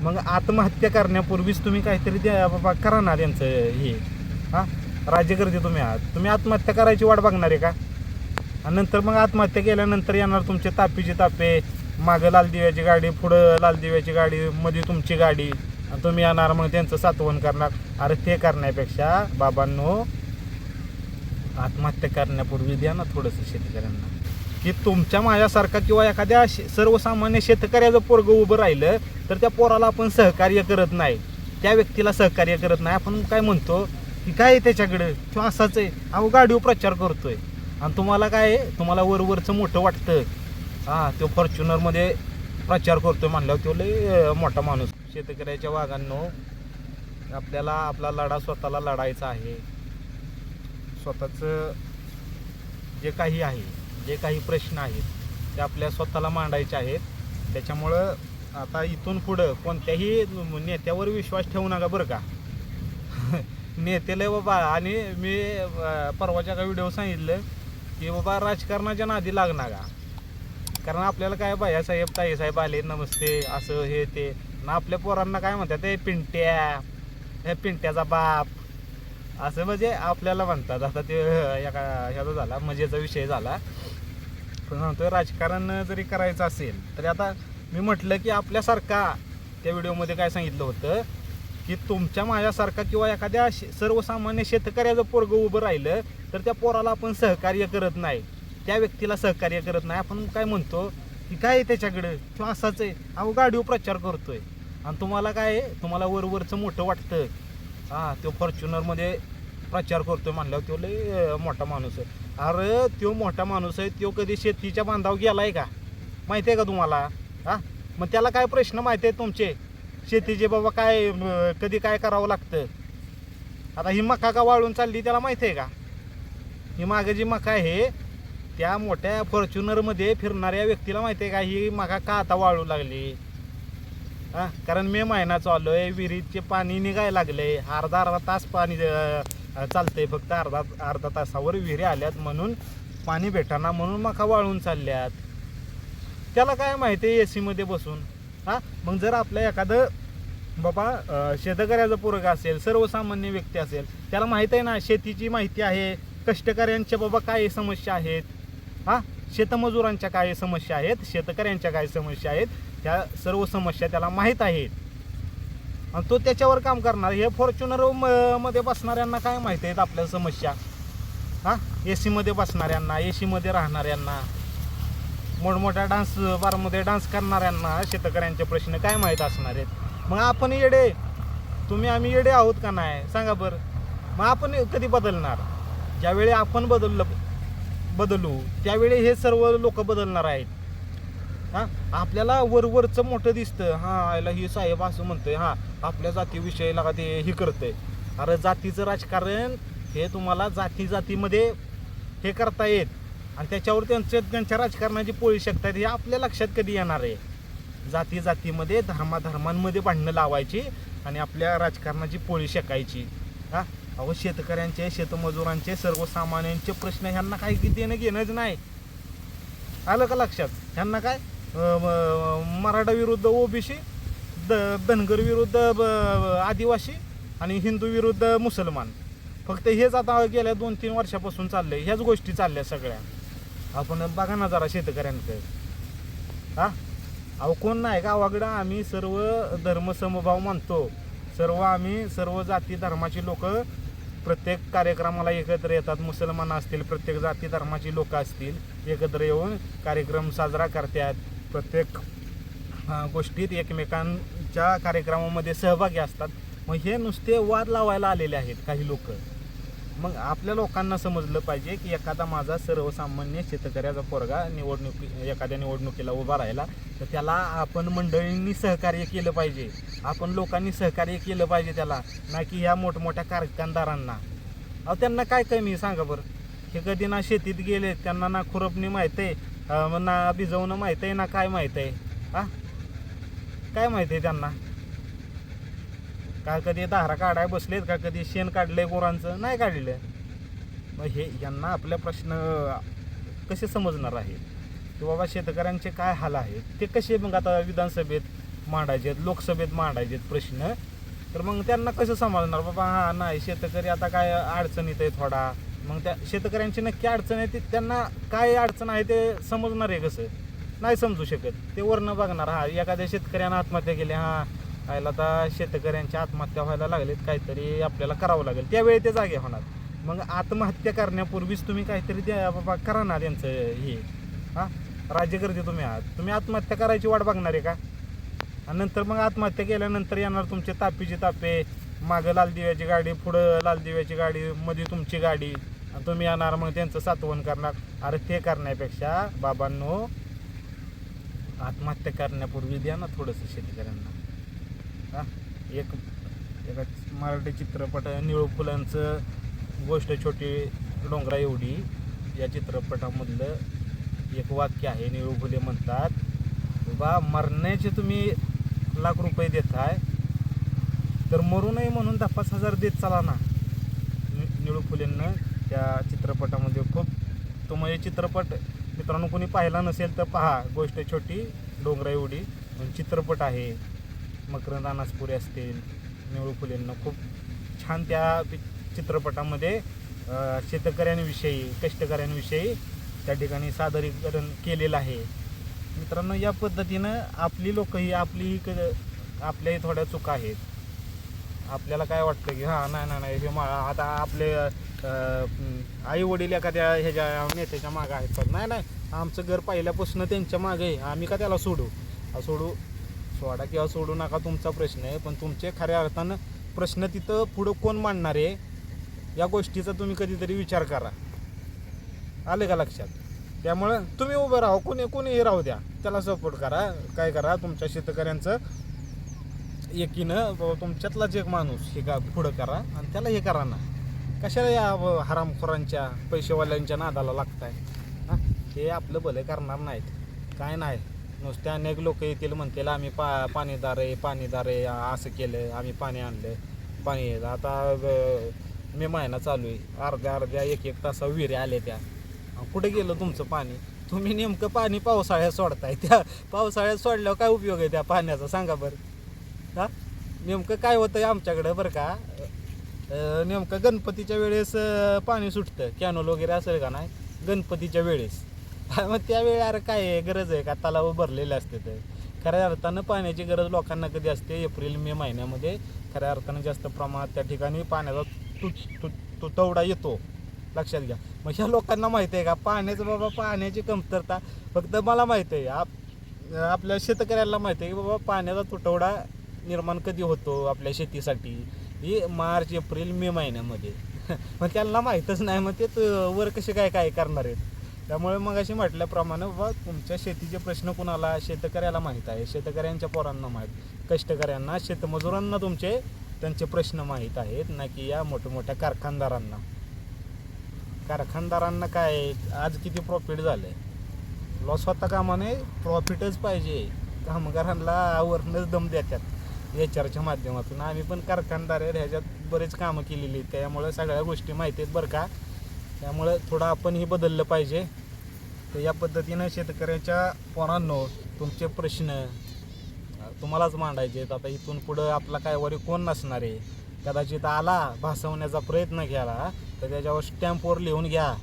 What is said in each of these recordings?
मग आत्महत्या करण्यापूर्वीच तुम्ही काहीतरी द्या बाबा, करा ना त्यांचं हे. हां, राज्यकर्ते तुम्ही आहात, तुम्ही आत्महत्या करायची वाट बघणार आहे का? आणि नंतर मग आत्महत्या केल्यानंतर येणार तुमचे तापीचे तापे, मागं लाल दिव्याची गाडी, पुढं लाल दिव्याची गाडी, मध्ये तुमची गाडी, आणि तुम्ही येणार मग त्यांचं सातवण करणार. अरे ते करण्यापेक्षा बाबांनो, आत्महत्या करण्यापूर्वी द्या ना थोडंसं शेतकऱ्यांना, की तुमच्या माझ्यासारखा किंवा एखाद्या सर्वसामान्य शेतकऱ्याचं पोरगं उभं राहिलं तर त्या पोराला आपण सहकार्य करत नाही, त्या व्यक्तीला सहकार्य करत नाही. आपण काय म्हणतो की काय त्याच्याकडं, किंवा असाच आहे, अहो गाडीवर प्रचार करतोय. आणि तुम्हाला काय आहे, तुम्हाला वरवरचं मोठं वाटतं. हां, तो फॉर्च्युनरमध्ये प्रचार करतोय म्हणल्यावर तो लय मोठा माणूस. शेतकऱ्याच्या वाघांनो, आपल्याला आपला लढा स्वतःला लढायचा आहे. स्वतःचं जे काही आहे, जे काही प्रश्न आहेत ते आपल्या स्वतःला मांडायचे आहेत. त्याच्यामुळं आता इथून पुढं कोणत्याही नेत्यावर विश्वास ठेवू नका बरं का. नेत्याला बाबा, आणि मी परवाच्या का व्हिडिओ सांगितलं की बाबा राजकारणाच्या नादी लाग नका. कारण आपल्याला काय बायासाहेब ताईसाहेब आले नमस्ते असं हे ते, ना आपल्या पोरांना काय म्हणतात ते पिंट्या, हे पिंट्याचा बाप असं म्हणजे आपल्याला म्हणतात. आता ते एका ह्याचा झाला, मजेचा विषय झाला. पण म्हणतोय राजकारण जरी करायचं असेल तरी आता मी म्हटलं की आपल्यासारखा, त्या व्हिडिओमध्ये काय सांगितलं होतं की तुमच्या माझ्यासारखा किंवा एखाद्या सर्वसामान्य शेतकऱ्याचं पोरगं उभं राहिलं तर त्या पोराला आपण सहकार्य करत नाही, त्या व्यक्तीला सहकार्य करत नाही. आपण काय म्हणतो की काय आहे त्याच्याकडं, किंवा असाच आहे, अहो गाडीवर प्रचार करतोय. आणि तुम्हाला काय आहे, तुम्हाला वरवरचं मोठं वाटतं. हां, तो फॉर्च्युनरमध्ये प्रचार करतोय म्हणल्यावर तो लय मोठा माणूस आहे. अरे तो मोठा माणूस आहे, तो कधी शेतीच्या बांधावर गेलाय का, माहिती आहे का तुम्हाला? हां, मग त्याला काय प्रश्न माहिती आहे तुमचे शेतीचे बाबा, काय कधी काय करावं लागतं? आता ही मका का वाळून चालली त्याला माहिती आहे का? ही मागं जी मका आहे त्या मोठ्या फॉर्च्युनरमध्ये फिरणाऱ्या व्यक्तीला माहिती आहे का ही मका का आता वाळू लागली? हां, कारण मे महिना चालू आहे, विहिरीचे पाणी निघायला लागले, अर्धा तास पाणी चालतंय, फक्त अर्धा तासावर विहिरी आल्यात म्हणून पाणी भेटाना, म्हणून मका वाळून चालल्यात. त्याला काय माहिती आहे एसीमध्ये बसून? हां, मग जर आपल्या एखादं बाबा शेतकऱ्याचं पोरगं असेल, सर्वसामान्य व्यक्ती असेल, त्याला माहीत आहे ना, शेतीची माहिती आहे, कष्टकऱ्यांच्या बाबा काय समस्या आहेत, हां, शेतमजुरांच्या काय समस्या आहेत, शेतकऱ्यांच्या काय समस्या आहेत, त्या सर्व समस्या त्याला माहीत आहेत. आणि तो त्याच्यावर काम करणार. हे फॉर्च्युनर मध्ये बसणाऱ्यांना काय माहिती आहेत आपल्या समस्या? हां, ए सीमध्ये बसणाऱ्यांना, ए सीमध्ये राहणाऱ्यांना, मोठमोठ्या डान्स बारमध्ये डान्स करणाऱ्यांना शेतकऱ्यांचे प्रश्न काय माहीत असणार आहेत? मग आपण येडे, तुम्ही आम्ही येडे आहोत का नाही सांगा बरं? मग आपण कधी बदलणार? ज्यावेळी आपण बदलू त्यावेळी हे सर्व लोक बदलणार आहेत. हां, आपल्याला वरवरचं मोठं दिसतं, हां याला ही साहेब असं म्हणतोय, हां आपल्या जातीविषयी लागा ते हे करतंय. अरे जातीचं राजकारण हे तुम्हाला जातीमध्ये हे करता येत, आणि त्याच्यावर त्यांच्या राजकारणाची पोळी शकतात, हे आपल्या लक्षात कधी येणार आहे? जातीमध्ये धर्मांमध्ये भांडणं लावायची आणि आपल्या राजकारणाची पोळी शेकायची. हां, अहो शेतकऱ्यांचे, शेतमजुरांचे, सर्वसामान्यांचे प्रश्न ह्यांना काही देणं घेणंच नाही. आलं का लक्षात? ह्यांना काय मराठा विरुद्ध ओबीसी, धनगर विरुद्ध आदिवासी आणि हिंदू विरुद्ध मुसलमान, फक्त हेच आता गेल्या 2-3 वर्षापासून चाललंय, ह्याच गोष्टी चालल्या सगळ्या. आपण बघा ना जरा शेतकऱ्यांकडे. हां, अहो कोण नाही गावाकडं, आम्ही सर्व धर्मसमभाव मानतो, आम्ही सर्व जाती धर्माची लोक प्रत्येक कार्यक्रमाला एकत्र येतात. मुसलमान असतील, प्रत्येक जाती धर्माची लोक असतील, एकत्र येऊन कार्यक्रम साजरा करतात. प्रत्येक गोष्टीत एकमेकांच्या कार्यक्रमामध्ये सहभागी असतात. मग हे नुसते वाद लावायला आलेले आहेत काही लोक. मग आपल्या लोकांना समजलं पाहिजे की एखादा माझा सर्वसामान्य शेतकऱ्याचा पोरगा एखाद्या निवडणुकीला उभा राहिला तर त्याला आपण मंडळींनी सहकार्य केलं पाहिजे, आपण लोकांनी सहकार्य केलं पाहिजे त्याला, ना की ह्या मोठमोठ्या कारखानदारांना. अहो त्यांना काय कमी सांगा बरं? हे कधी ना शेतीत गेले, त्यांना ना खुरपणी माहीत आहे, ना भिजवणं माहीत आहे, ना काय माहीत आहे? हां, काय माहीत आहे त्यांना? का कधी धारा काढाय बसलेत का? कधी शेण काढलंय गुरांचं? नाही काढलं. मग यांना आपले प्रश्न कसे समजणार आहे की बाबा शेतकऱ्यांचे काय हाल आहेत ते कसे? मग आता विधानसभेत मांडायचे आहेत, लोकसभेत मांडायचे आहेत प्रश्न, तर मग त्यांना कसं समजणार बाबा हा नाही शेतकरी आता काय अडचणीत आहे थोडा, मग त्या शेतकऱ्यांची नक्की अडचण आहे ती त्यांना काय अडचण आहे ते समजणार आहे कसं? नाही समजू शकत. ते वरनं बघणार, हा एखाद्या शेतकऱ्यानं आत्महत्या केली, हा आयला आता शेतकऱ्यांच्या आत्महत्या व्हायला लागलेत, काहीतरी आपल्याला करावं लागेल, त्यावेळी ते जागे होणार. मग आत्महत्या करण्यापूर्वीच तुम्ही काहीतरी द्या बाबा, करा ना त्यांचं हे. हां, राज्यकर्ते तुम्ही आत्महत्या करायची वाट बघणार आहे का? आणि नंतर मग आत्महत्या केल्यानंतर येणार तुमचे तापीचे तापे, मागं लाल दिव्याची गाडी, पुढं लाल दिव्याची गाडी, मध्ये तुमची गाडी, आणि तुम्ही येणार मग त्यांचं सातवण करणार. अरे ते करण्यापेक्षा बाबांनो, आत्महत्या करण्यापूर्वी द्या ना थोडंसं शेतकऱ्यांना. हां, एका मराठी चित्रपट निळू फुलांचं गोष्ट छोटी डोंगरा एवढी या चित्रपटामधलं एक वाक्य आहे. निळू फुले म्हणतात, बाबा मरण्याचे तुम्ही लाख रुपये देताय, तर मरू नये म्हणून 10,000 देत चला ना. निळू फुलेंनं त्या चित्रपटामध्ये खूप, तो म्हणजे चित्रपट मित्रांनो कोणी पाहिला नसेल तर पहा, गोष्ट छोटी डोंगरा एवढी चित्रपट आहे. मकरंद अनासपुरे असतील, निळू फुलेंना खूप छान त्या चित्रपटामध्ये शेतकऱ्यांविषयी, कष्टकऱ्यांविषयी त्या ठिकाणी सादरीकरण केलेलं आहे. मित्रांनो, या पद्धतीनं आपली लोक ही आपल्याही थोड्या चुका आहेत. आपल्याला काय वाटतं की हां नाही हे आता आपले आई वडील एखाद्या ह्याच्या नेत्याच्या मागं आहेत, पण नाही आमचं घर पहिल्यापासून त्यांच्या मागे आहे, आम्ही का त्याला सोडा किंवा सोडू नका तुमचा प्रश्न आहे, पण तुमचे खऱ्या अर्थानं प्रश्न तिथं पुढं कोण मांडणार आहे या गोष्टीचा तुम्ही कधीतरी विचार करा. आले का लक्षात? त्यामुळं तुम्ही उभं राहा, कोणीही राहू द्या, त्याला सपोर्ट करा. काय करा, तुमच्या शेतकऱ्यांचं एकीनं तुमच्यातलाच एक माणूस हे का पुढं करा आणि त्याला हे करा ना. कशाला या हरामखोरांच्या पैसेवाल्यांच्या नादाला लागताय? हां, हे आपलं भले करणार नाहीत, काय नाही. नुसते अनेक लोक येतील म्हणतील आम्ही पाणीदार आहे, असं केलं, आम्ही पाणी आणलं, पाणी आता मे महिना चालू आहे, अर्ध्या एक तासा विहिरी आले त्या, कुठे गेलं तुमचं पाणी? तुम्ही नेमकं पाणी पावसाळ्यात सोडताय, त्या पावसाळ्यात सोडल्यावर काय उपयोग आहे त्या पाण्याचा सांगा बरं? हां, नेमकं काय होतं आहे आमच्याकडं बरं का, नेमकं गणपतीच्या वेळेस पाणी सुटतं, कॅनोल वगैरे असेल का नाही गणपतीच्या वेळेस, मग त्यावेळी अरे काय गरज आहे का, तलाव भरलेले असते. तर खऱ्या अर्थानं पाण्याची गरज लोकांना कधी असते? एप्रिल मे महिन्यामध्ये खऱ्या अर्थानं जास्त प्रमाणात त्या ठिकाणी पाण्याचा तुटवडा येतो, लक्षात घ्या. मग ह्या लोकांना माहिती आहे का पाण्याचं? बाबा पाण्याची कमतरता फक्त मला माहिती आहे, आपल्या शेतकऱ्याला माहिती आहे की बाबा पाण्याचा तुटवडा निर्माण कधी होतो आपल्या शेतीसाठी, ही मार्च एप्रिल मे महिन्यामध्ये. मग त्यांना माहीतच नाही, मग ते वर कसे काय करणार आहेत? त्यामुळे मग अशी म्हटल्याप्रमाणे बाबा तुमच्या शेतीचे प्रश्न कुणाला? शेतकऱ्याला माहीत आहे, शेतकऱ्यांच्या पोरांना माहीत, कष्टकऱ्यांना, शेतमजुरांना त्यांचे प्रश्न माहीत आहेत, ना की या मोठमोठ्या कारखानदारांना काय आज किती प्रॉफिट झालं आहे? लॉस होता कामा नये, प्रॉफिटच पाहिजे. कामगारांना आवरणच दम देतात एचआरच्या माध्यमातून. आम्ही पण कारखानदार आहे, ह्याच्यात बरेच कामं केलेली आहेत, त्यामुळे सगळ्या गोष्टी माहिती आहेत बरं का. त्यामुळे थोडं आपणही बदललं पाहिजे. तर या पद्धतीनं शेतकऱ्याच्या पोरांनो तुमचे प्रश्न तुम्हालाच मांडायचे आहेत. आता इथून पुढं आपला काय वरी कोण नसणार आहे. कदाचित आला भासवण्याचा प्रयत्न केला तर त्याच्यावर स्टॅम्पवर लिहून घ्या,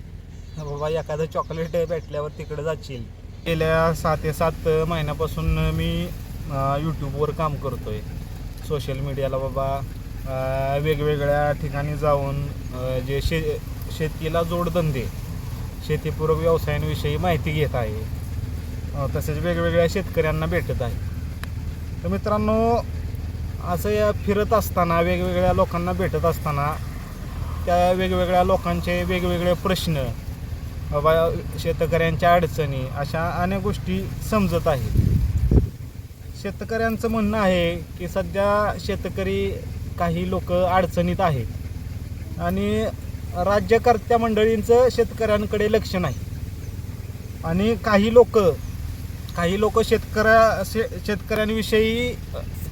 बाबा एखादं चॉकलेट भेटल्यावर तिकडे जाशील. गेल्या 6 ते 7 महिन्यापासून मी यूट्यूबवर काम करतो आहे, सोशल मीडियाला बाबा वेगवेगळ्या ठिकाणी जाऊन जे शेतीला जोडधंदे, शेतीपूरक व्यवसायांविषयी माहिती घेत आहे, तसेच वेगवेगळ्या शेतकऱ्यांना भेटत आहे. तर मित्रांनो, असं या फिरत असताना वेगवेगळ्या लोकांना भेटत असताना त्या वेगवेगळ्या लोकांचे वेगवेगळे प्रश्न, बाबा शेतकऱ्यांच्या अडचणी, अशा अनेक गोष्टी समजत आहेत. शेतकऱ्यांचं म्हणणं आहे की सध्या शेतकरी काही लोक अडचणीत आहेत आणि राज्यकर्त्या मंडळींचं शेतकऱ्यांकडे लक्ष नाही, आणि काही लोक शेतकऱ्यांविषयी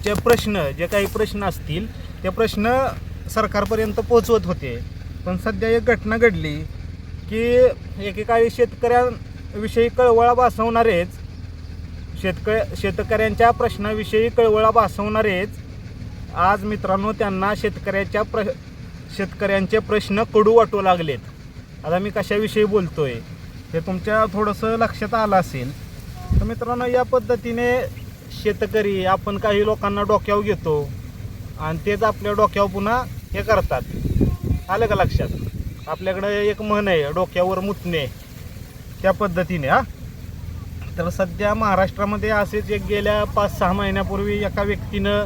जे काही प्रश्न असतील ते प्रश्न सरकारपर्यंत पोचवत होते. पण सध्या एक घटना घडली की एकेकाळी शेतकऱ्यांविषयी कळवळा भासवणारेच शेतकऱ्यांच्या प्रश्नाविषयी कळवळा भासवणारेच आज मित्रांनो त्यांना शेतकऱ्यांचे प्रश्न कडू वाटू लागलेत. आता मी कशाविषयी बोलतोय हे तुमच्या थोडंसं लक्षात आलं असेल. तर मित्रांनो, या पद्धतीने शेतकरी आपण काही लोकांना डोक्यावर घेतो आणि तेच आपल्या डोक्यावर पुन्हा हे करतात. आलं का लक्षात? आपल्याकडं एक म्हण आहे, डोक्यावर मुतणे, त्या पद्धतीने. तर सध्या महाराष्ट्रामध्ये असेच एक गेल्या 5-6 महिन्यापूर्वी एका व्यक्तीनं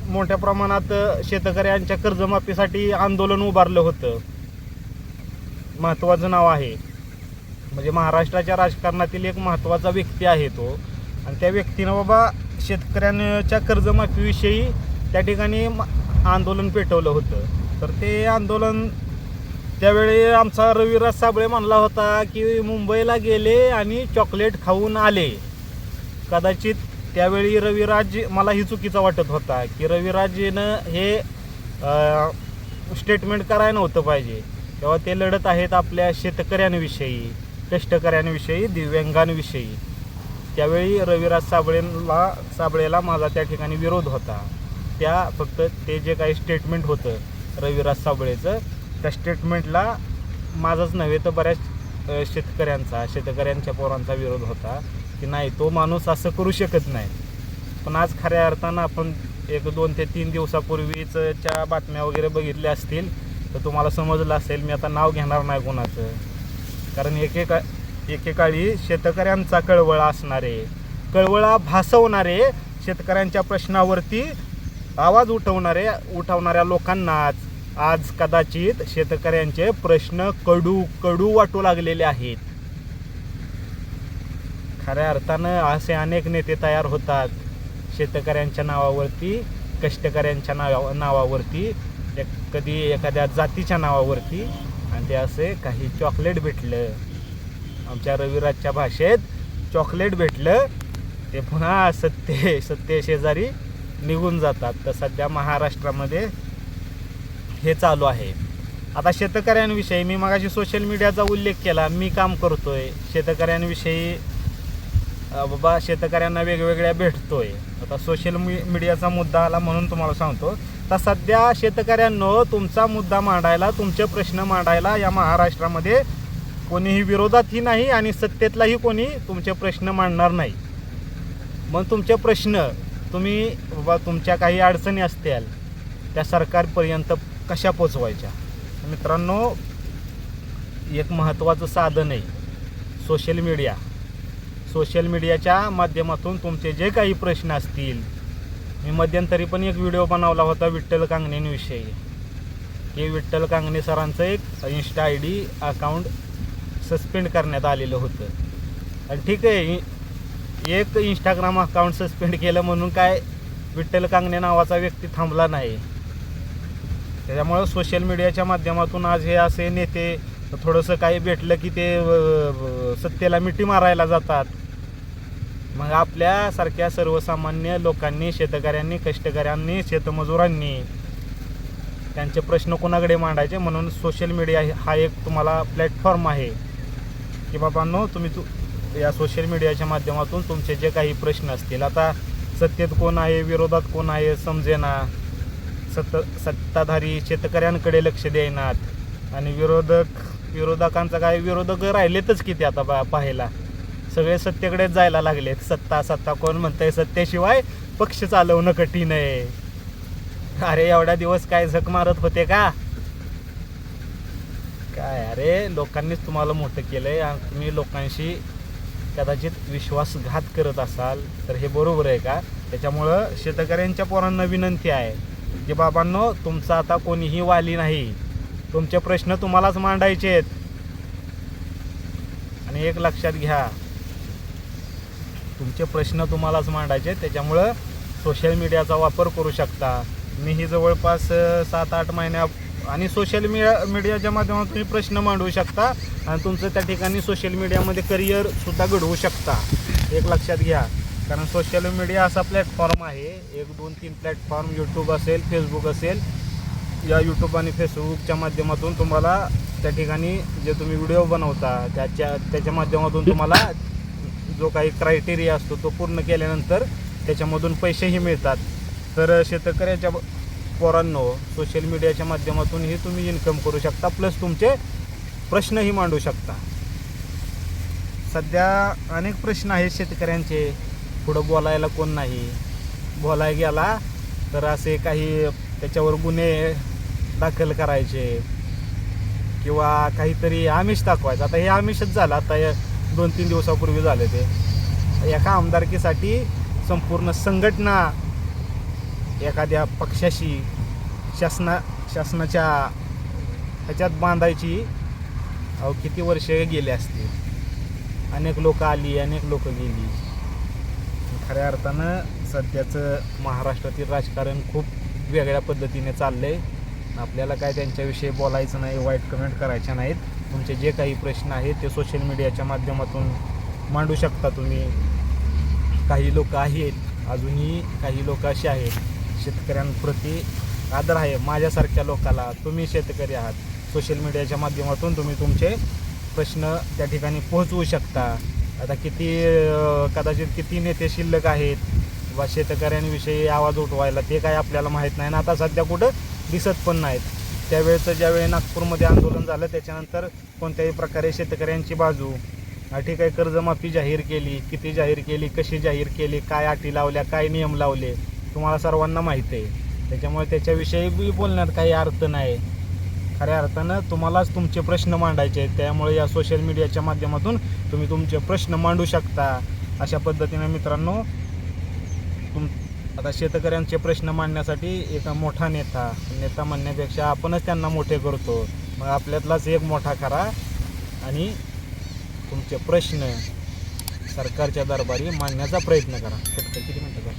मोठ्या प्रमाणात शेतकऱ्यांच्या कर्जमाफीसाठी आंदोलन उभारलं होतं. महत्त्वाचं नाव आहे, म्हणजे महाराष्ट्राच्या राजकारणातील एक महत्त्वाचा व्यक्ती आहे तो. आणि त्या व्यक्तीनं बाबा शेतकऱ्यांच्या कर्जमाफीविषयी त्या ठिकाणी आंदोलन पेटवलं होतं. तर ते आंदोलन त्यावेळी आमचा रविराज साबळे म्हणला होता की मुंबईला गेले आणि चॉकलेट खाऊन आले. कदाचित त्यावेळी रविराज, मला ही चुकीचा वाटत होता की रविराजनं हे स्टेटमेंट करायला नव्हतं पाहिजे. तेव्हा ते लढत आहेत आपल्या शेतकऱ्यांविषयी, कष्टकऱ्यांविषयी, दिव्यांगांविषयी. त्यावेळी रविराज साबळेला माझा त्या ठिकाणी विरोध होता. फक्त ते जे काही स्टेटमेंट होतं रविराज साबळेचं, त्या स्टेटमेंटला माझाच नव्हे तर बऱ्याच शेतकऱ्यांच्या पोरांचा विरोध होता की नाही, तो माणूस असं करू शकत नाही. पण आज खऱ्या अर्थानं आपण 1-2 ते 3 दिवसापूर्वीच्या बातम्या वगैरे बघितल्या असतील तर तुम्हाला समजलं असेल. मी आता नाव घेणार नाही कोणाचं, कारण एकेकाळी शेतकऱ्यांचा कळवळा भासवणारे, शेतकऱ्यांच्या प्रश्नावरती आवाज उठवणाऱ्या लोकांनाच आज कदाचित शेतकऱ्यांचे प्रश्न कडू वाटू लागलेले आहेत. खऱ्या अर्थानं असे अनेक नेते तयार होतात शेतकऱ्यांच्या नावावरती, कष्टकऱ्यांच्या नावावरती, कधी एखाद्या जातीच्या नावावरती. आणि ते असे काही चॉकलेट भेटलं, आमच्या रविराजच्या भाषेत चॉकलेट भेटलं, ते पुन्हा सत्ते शेजारी निघून जातात. तर सध्या महाराष्ट्रामध्ये हे चालू आहे. आता शेतकऱ्यांविषयी मी मगाशी सोशल मीडियाचा उल्लेख केला. मी काम करतोय शेतकऱ्यांविषयी, बाबा शेतकऱ्यांना वेगवेगळ्या भेटतोय. आता सोशल मीडियाचा मुद्दा आला म्हणून तुम्हाला सांगतो. तर सध्या शेतकऱ्यांनो, तुमचा मुद्दा मांडायला, तुमचे प्रश्न मांडायला या महाराष्ट्रामध्ये कोणीही विरोधातही नाही आणि सत्तेतलाही कोणी तुमचे प्रश्न मांडणार नाही. मग तुमचे प्रश्न तुम्ही बाबा, तुमच्या काही अडचणी असतील त्या सरकारपर्यंत कशा पोचवायच्या? मित्रांनो, एक महत्त्वाचं साधन आहे सोशल मीडियाच्या माध्यमातून तुमचे जे काही प्रश्न असतील. मी मध्यंतरी पण एक व्हिडिओ बनवला होता विठ्ठल कांगणेंविषयी, की विठ्ठल कांगणे सरांचं एक इंस्टा ID अकाउंट सस्पेंड करण्यात आलेलं होतं. आणि ठीक आहे, एक इंस्टाग्राम अकाउंट सस्पेंड केलं म्हणून काय विठ्ठल कांगणे नावाचा व्यक्ती थांबला नाही. त्याच्यामुळं सोशल मीडियाच्या माध्यमातून आज हे असे नेते थोडंसं काही भेटलं की ते सत्तेला मिठी मारायला जातात. मग आपल्यासारख्या सर्वसामान्य लोकांनी, शेतकऱ्यांनी, कष्टकऱ्यांनी, शेतमजुरांनी त्यांचे प्रश्न कोणाकडे मांडायचे? म्हणून सोशल मीडिया हा एक तुम्हाला प्लॅटफॉर्म आहे की बाबांनो, तुम्ही या सोशल मीडियाच्या माध्यमातून तुमचे जे काही प्रश्न असतील, आता सत्तेत कोण आहे, विरोधात कोण आहे समजेना, सत्ताधारी शेतकऱ्यांकडे लक्ष देईनात आणि विरोधकांचा काय, विरोधक राहिलेतच किती आता पाहायला, सगळे सत्तेकडेच जायला लागलेत. सत्ता कोण म्हणतंय, सत्तेशिवाय पक्ष चालवणं कठीण आहे. अरे एवढ्या दिवस काय झक मारत होते का काय? अरे लोकांनीच तुम्हाला मोठं केलंय आणि तुम्ही लोकांशी कदाचित विश्वासघात करत असाल तर हे बरोबर आहे का? त्याच्यामुळं शेतकऱ्यांच्या पोरांना विनंती आहे की बाबांनो, तुमचा आता कोणीही वाली नाही, तुमचे प्रश्न तुम्हालाच मांडायचे आहेत. आणि एक लक्षात घ्या, तुमचे प्रश्न तुम्हालाच मांडायचे. त्याच्यामुळं सोशल मीडियाचा वापर करू शकता. मीही जवळपास 7-8 महिन्या आणि सोशल मीडियाच्या माध्यमातून तुम्ही प्रश्न मांडवू शकता आणि तुमचं त्या ठिकाणी सोशल मीडियामध्ये करिअरसुद्धा घडवू शकता. एक लक्षात घ्या, कारण सोशल मीडिया असा प्लॅटफॉर्म आहे, 1, 2, 3 प्लॅटफॉर्म, यूट्यूब असेल, फेसबुक असेल. या यूट्यूब आणि फेसबुकच्या माध्यमातून तुम्हाला त्या ठिकाणी जे तुम्ही व्हिडिओ बनवता त्याच्या माध्यमातून तुम्हाला जो काही क्रायटेरिया असतो तो पूर्ण केल्यानंतर त्याच्यामधून पैसेही मिळतात. तर शेतकऱ्याच्या पोरांनो, सोशल मीडियाच्या माध्यमातूनही तुम्ही इन्कम करू शकता, प्लस तुमचे प्रश्नही मांडू शकता. सध्या अनेक प्रश्न आहेत शेतकऱ्यांचे, पुढं बोलायला कोण नाही, बोलायला गेला तर असे काही त्याच्यावर गुन्हे दाखल करायचे किंवा काहीतरी आमिष दाखवायचं. आता हे आमिषच झालं. आता 2-3 दिवसापूर्वी झालं ते. एका आमदारकीसाठी संपूर्ण संघटना एखाद्या पक्षाशी शासनाच्या ह्याच्यात बांधायची. किती वर्षे गेली असतील, अनेक लोक आली, अनेक लोक गेली. खऱ्या अर्थानं सध्याचं महाराष्ट्रातील राजकारण खूप वेगळ्या पद्धतीने चाललं आहे. आपल्याला काय त्यांच्याविषयी बोलायचं नाही, वाईट कमेंट करायच्या नाहीत. तुमचे जे काही प्रश्न आहेत ते सोशल मीडियाच्या माध्यमातून मांडू शकता तुम्ही. काही लोक आहेत, अजूनही काही लोक असे आहेत, शेतकऱ्यांप्रती आदर आहे माझ्यासारख्या लोकाला. तुम्ही शेतकरी आहात, सोशल मीडियाच्या माध्यमातून तुम्ही तुमचे प्रश्न त्या ठिकाणी पोहोचवू शकता. आता कदाचित किती नेते शिल्लक आहेत व शेतकऱ्यांविषयी आवाज उठवायला, ते काय आपल्याला माहीत नाही. आणि आता सध्या कुठं दिसत पण नाहीत. त्यावेळेचं ज्यावेळी नागपूरमध्ये आंदोलन झालं त्याच्यानंतर कोणत्याही प्रकारे शेतकऱ्यांची बाजू, ठीक आहे, कर्जमाफी जाहीर केली, किती जाहीर केली, कशी जाहीर केली, काय अटी लावल्या, काय नियम लावले, तुम्हाला सर्वांना माहीत आहे. त्याच्यामुळे त्याच्याविषयी बोलण्यात काही अर्थ नाही. खऱ्या अर्थानं तुम्हालाच तुमचे प्रश्न मांडायचे आहेत. त्यामुळे या सोशल मीडियाच्या माध्यमातून तुम्ही तुमचे प्रश्न मांडू शकता. अशा पद्धतीने मित्रांनो, आता शेतकऱ्यांचे प्रश्न मांडण्यासाठी एक मोठा नेता म्हणण्यापेक्षा आपणच त्यांना मोठे करतो. मग आपल्यातलाच एक मोठा करा आणि तुमचे प्रश्न सरकारच्या दरबारी मांडण्याचा प्रयत्न करा. किती मिनटं